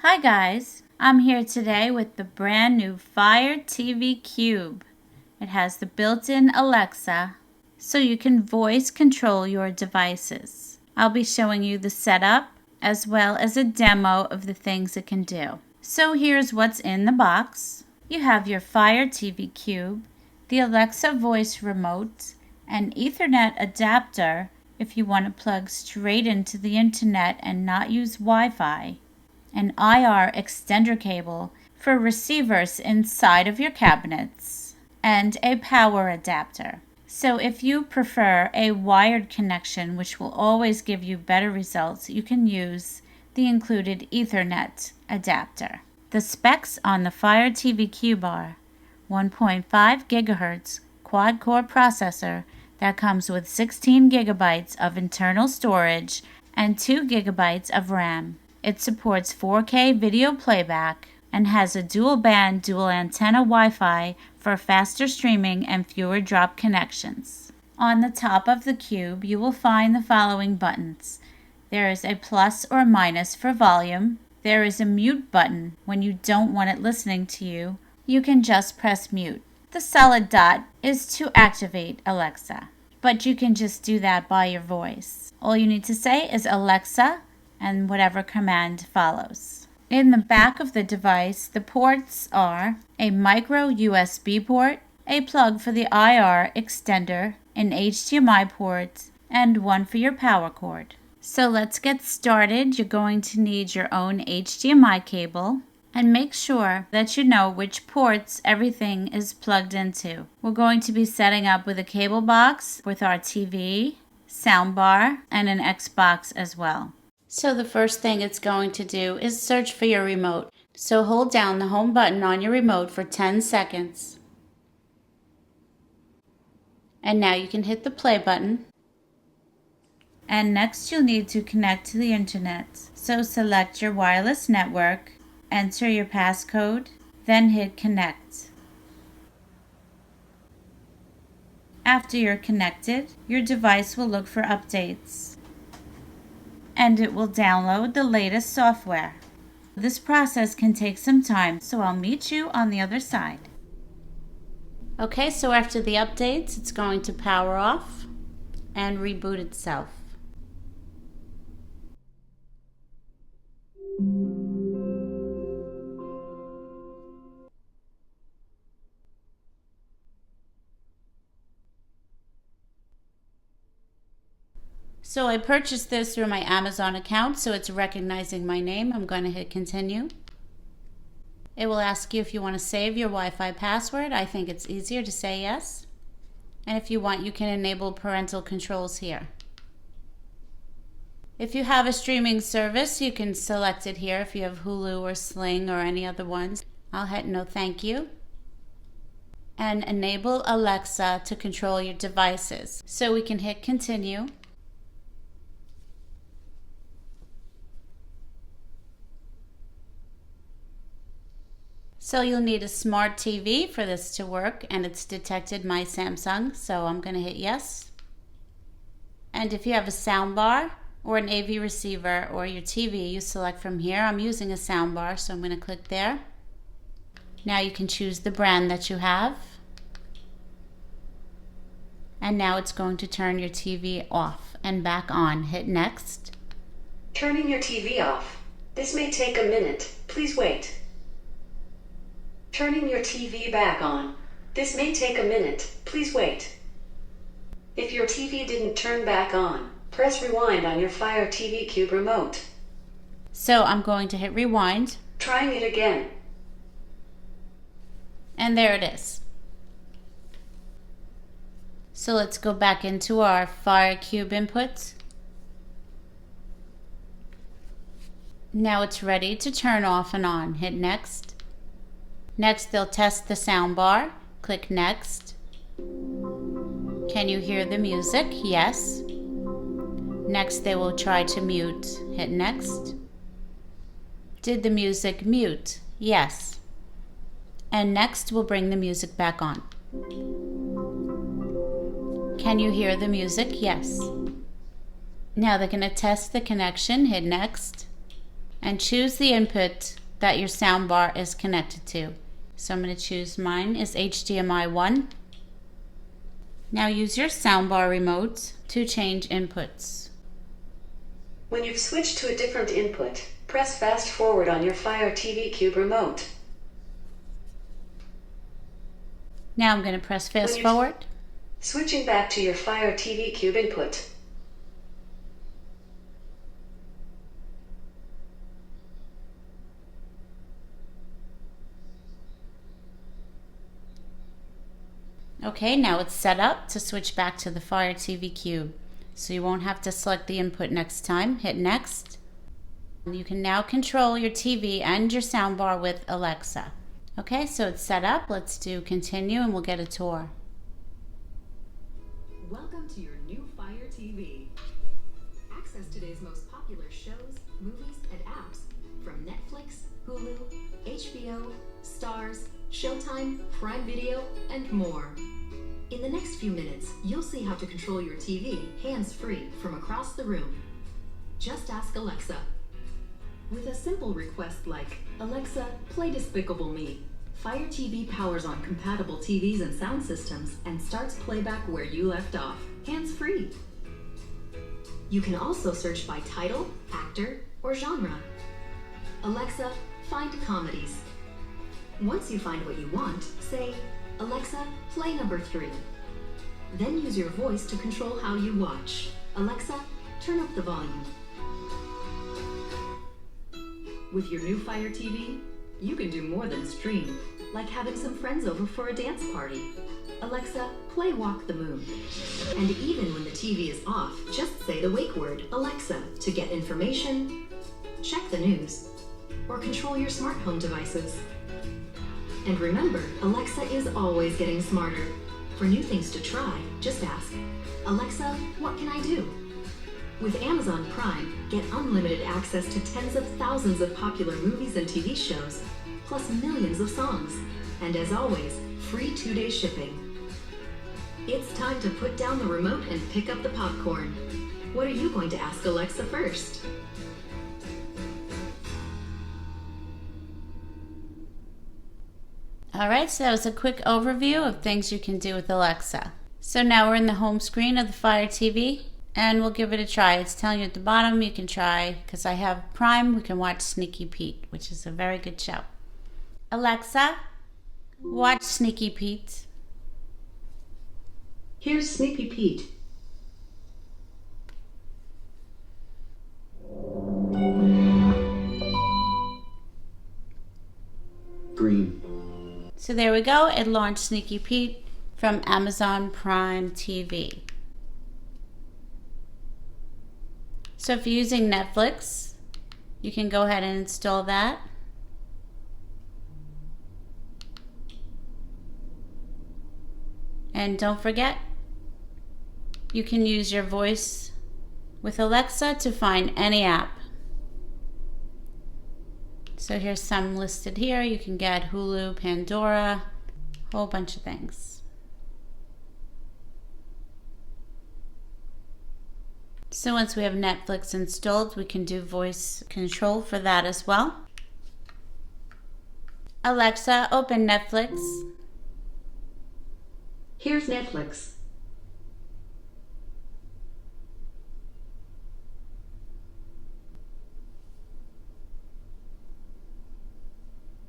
Hi guys, I'm here today with the brand new Fire TV Cube. It has the built-in Alexa, so you can voice control your devices. I'll be showing you the setup as well as a demo of the things it can do. So here's what's in the box. You have your Fire TV Cube, the Alexa voice remote, an Ethernet adapter if you want to plug straight into the internet and not use Wi-Fi, an IR extender cable for receivers inside of your cabinets, and a power adapter. So if you prefer a wired connection, which will always give you better results, you can use the included Ethernet adapter. The specs on the Fire TV Cube are 1.5 gigahertz quad-core processor that comes with 16 gigabytes of internal storage and 2 gigabytes of RAM. It supports 4K video playback and has a dual-band, dual-antenna Wi-Fi for faster streaming and fewer drop connections. On the top of the cube, you will find the following buttons. There is a plus or minus for volume. There is a mute button. When you don't want it listening to you, you can just press mute. The solid dot is to activate Alexa, but you can just do that by your voice. All you need to say is Alexa, and whatever command follows. In the back of the device, the ports are a micro USB port, a plug for the IR extender, an HDMI port, and one for your power cord. So let's get started. You're going to need your own HDMI cable, and make sure that you know which ports everything is plugged into. We're going to be setting up with a cable box with our TV, soundbar, and an Xbox as well. So the first thing it's going to do is search for your remote. So hold down the home button on your remote for 10 seconds. And now you can hit the play button. And next you'll need to connect to the internet. So select your wireless network, enter your passcode, then hit connect. After you're connected, your device will look for updates, and it will download the latest software. This process can take some time, so I'll meet you on the other side. Okay, so after the updates, it's going to power off and reboot itself. So I purchased this through my Amazon account, so it's recognizing my name. I'm going to hit continue. It will ask you if you want to save your Wi-Fi password. I think it's easier to say yes. And if you want, you can enable parental controls here. If you have a streaming service, you can select it here if you have Hulu or Sling or any other ones. I'll hit no thank you. And enable Alexa to control your devices. So we can hit continue. So you'll need a smart TV for this to work, and it's detected my Samsung, so I'm going to hit yes. And if you have a soundbar or an AV receiver or your TV, you select from here. I'm using a soundbar, so I'm going to click there. Now you can choose the brand that you have. And now it's going to turn your TV off and back on. Hit next. Turning your TV off. This may take a minute. Please wait. Turning your TV back on. This may take a minute. Please wait. If your TV didn't turn back on, press rewind on your Fire TV Cube remote. So I'm going to hit rewind. Trying it again. And there it is. So let's go back into our Fire Cube inputs. Now it's ready to turn off and on. Hit next. Next, they'll test the soundbar. Click next. Can you hear the music? Yes. Next, they will try to mute. Hit next. Did the music mute? Yes. And next, we'll bring the music back on. Can you hear the music? Yes. Now they're going to test the connection. Hit next. and choose the input that your soundbar is connected to. So I'm going to choose mine is HDMI 1. Now use your soundbar remote to change inputs. When you've switched to a different input, press fast forward on your Fire TV Cube remote. Now I'm going to press fast forward. Switching back to your Fire TV Cube input. Okay, now it's set up to switch back to the Fire TV Cube. So you won't have to select the input next time. Hit next. You can now control your TV and your soundbar with Alexa. Okay, so it's set up. Let's do continue and we'll get a tour. Welcome to your new Fire TV. Access today's most popular shows, movies, and apps from Netflix, Hulu, HBO, Stars, Showtime, Prime Video, and more. In the next few minutes, you'll see how to control your TV hands-free from across the room. Just ask Alexa. With a simple request like, Alexa, play Despicable Me, Fire TV powers on compatible TVs and sound systems and starts playback where you left off, hands-free. You can also search by title, actor, or genre. Alexa, find comedies. Once you find what you want, say, Alexa, play number 3. Then use your voice to control how you watch. Alexa, turn up the volume. With your new Fire TV, you can do more than stream, like having some friends over for a dance party. Alexa, play Walk the Moon. And even when the TV is off, just say the wake word, Alexa, to get information, check the news, or control your smart home devices. And remember, Alexa is always getting smarter. For new things to try, just ask, Alexa, what can I do? With Amazon Prime, get unlimited access to tens of thousands of popular movies and TV shows, plus millions of songs. And as always, free 2-day shipping. It's time to put down the remote and pick up the popcorn. What are you going to ask Alexa first? Alright, so that was a quick overview of things you can do with Alexa. So now we're in the home screen of the Fire TV and we'll give it a try. It's telling you at the bottom you can try, because I have Prime, we can watch Sneaky Pete, which is a very good show. Alexa, watch Sneaky Pete. Here's Sneaky Pete. Green. So there we go, it launched Sneaky Pete from Amazon Prime TV. So if you're using Netflix, you can go ahead and install that. And don't forget, you can use your voice with Alexa to find any app. So here's some listed here. You can get Hulu, Pandora, a whole bunch of things. So once we have Netflix installed, we can do voice control for that as well. Alexa, open Netflix. Here's Netflix.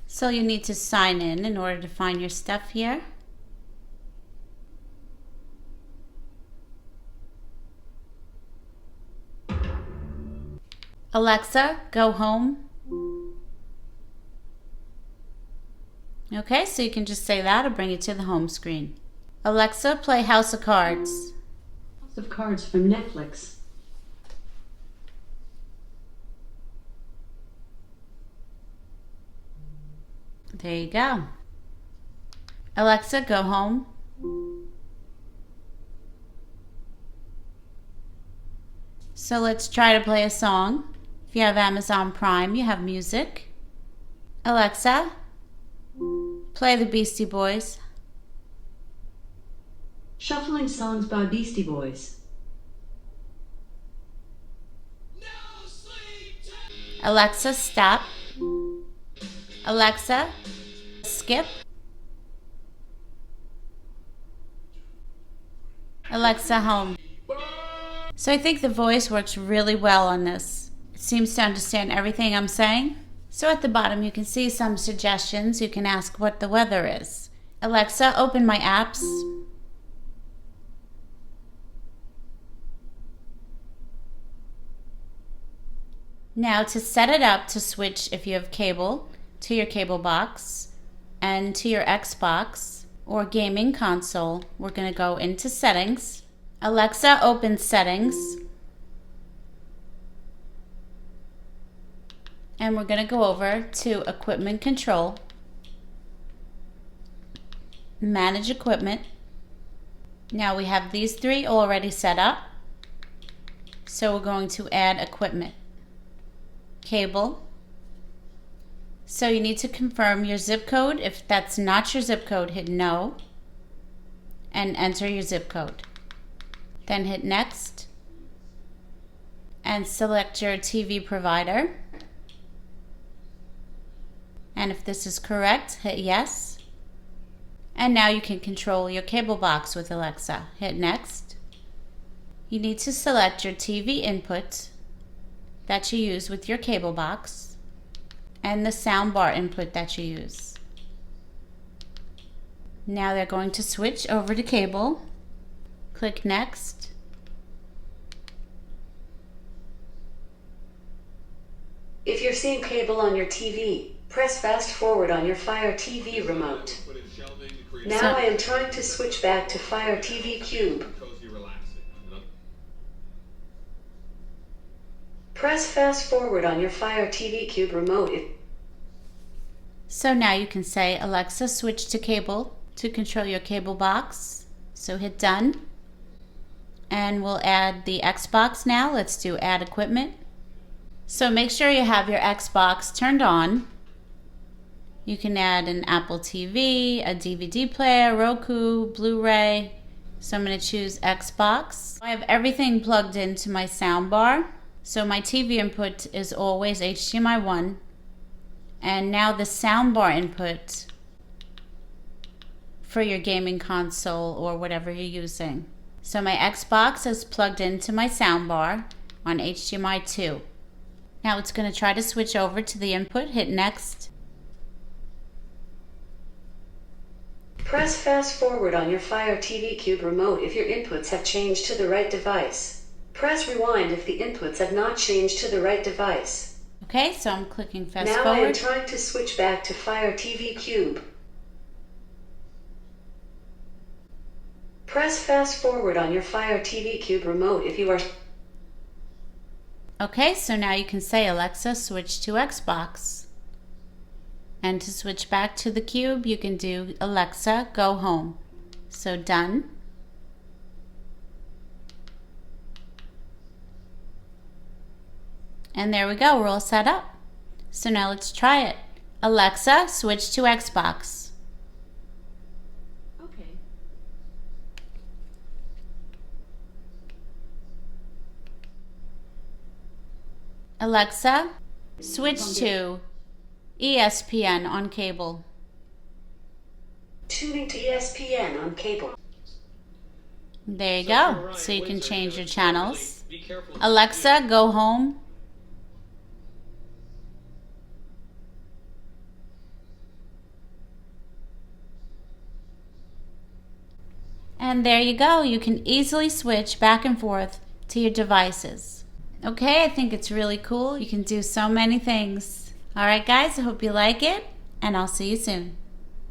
So you need to sign in order to find your stuff here. Alexa, go home. Okay, so you can just say that, it'll bring you to the home screen. Alexa, play House of Cards. House of Cards from Netflix. There you go. Alexa, go home. So let's try to play a song. If you have Amazon Prime, you have music. Alexa, play the Beastie Boys. Shuffling songs by Beastie Boys. Alexa, stop. Alexa, skip. Alexa, home. So I think the voice works really well on this. It seems to understand everything I'm saying. So at the bottom you can see some suggestions. You can ask what the weather is. Alexa, open my apps. Now to set it up to switch, if you have cable, to your cable box and to your Xbox or gaming console, we're going to go into settings. Alexa, open settings. And we're going to go over to equipment control, manage equipment. Now we have these three already set up. So we're going to add equipment. Cable. So you need to confirm your zip code. If that's not your zip code, hit no and enter your zip code. Then hit next and select your TV provider. And if this is correct, hit yes. And now you can control your cable box with Alexa. Hit next. You need to select your TV input that you use with your cable box and the soundbar input that you use. Now they're going to switch over to cable. Click next. If you're seeing cable on your TV, press fast forward on your Fire TV remote. Now I am trying to switch back to Fire TV Cube. Press fast forward on your Fire TV Cube remote. So now you can say, Alexa, switch to cable to control your cable box. So hit done. And we'll add the Xbox now. Let's do add equipment. So make sure you have your Xbox turned on. You can add an Apple TV, a DVD player, Roku, Blu-ray. So I'm going to choose Xbox. I have everything plugged into my soundbar. So my TV input is always HDMI 1. And now the soundbar input for your gaming console or whatever you're using. So my Xbox is plugged into my soundbar on HDMI 2. Now it's going to try to switch over to the input. Hit next. Press fast forward on your Fire TV Cube remote if your inputs have changed to the right device. Press rewind if the inputs have not changed to the right device. Okay, so I'm clicking fast forward. Now I am trying to switch back to Fire TV Cube. Press fast forward on your Fire TV Cube remote if you are... Okay, so now you can say, Alexa, switch to Xbox. And to switch back to the Cube, you can do Alexa, go home. So done. And there we go, we're all set up. So now let's try it. Alexa, switch to Xbox. Okay. Alexa, switch to ESPN on cable. Tuning to ESPN on cable. There you go. So you can change your channels. Alexa, go home. And there you go. You can easily switch back and forth to your devices. Okay, I think it's really cool. You can do so many things. All right, guys, I hope you like it, and I'll see you soon.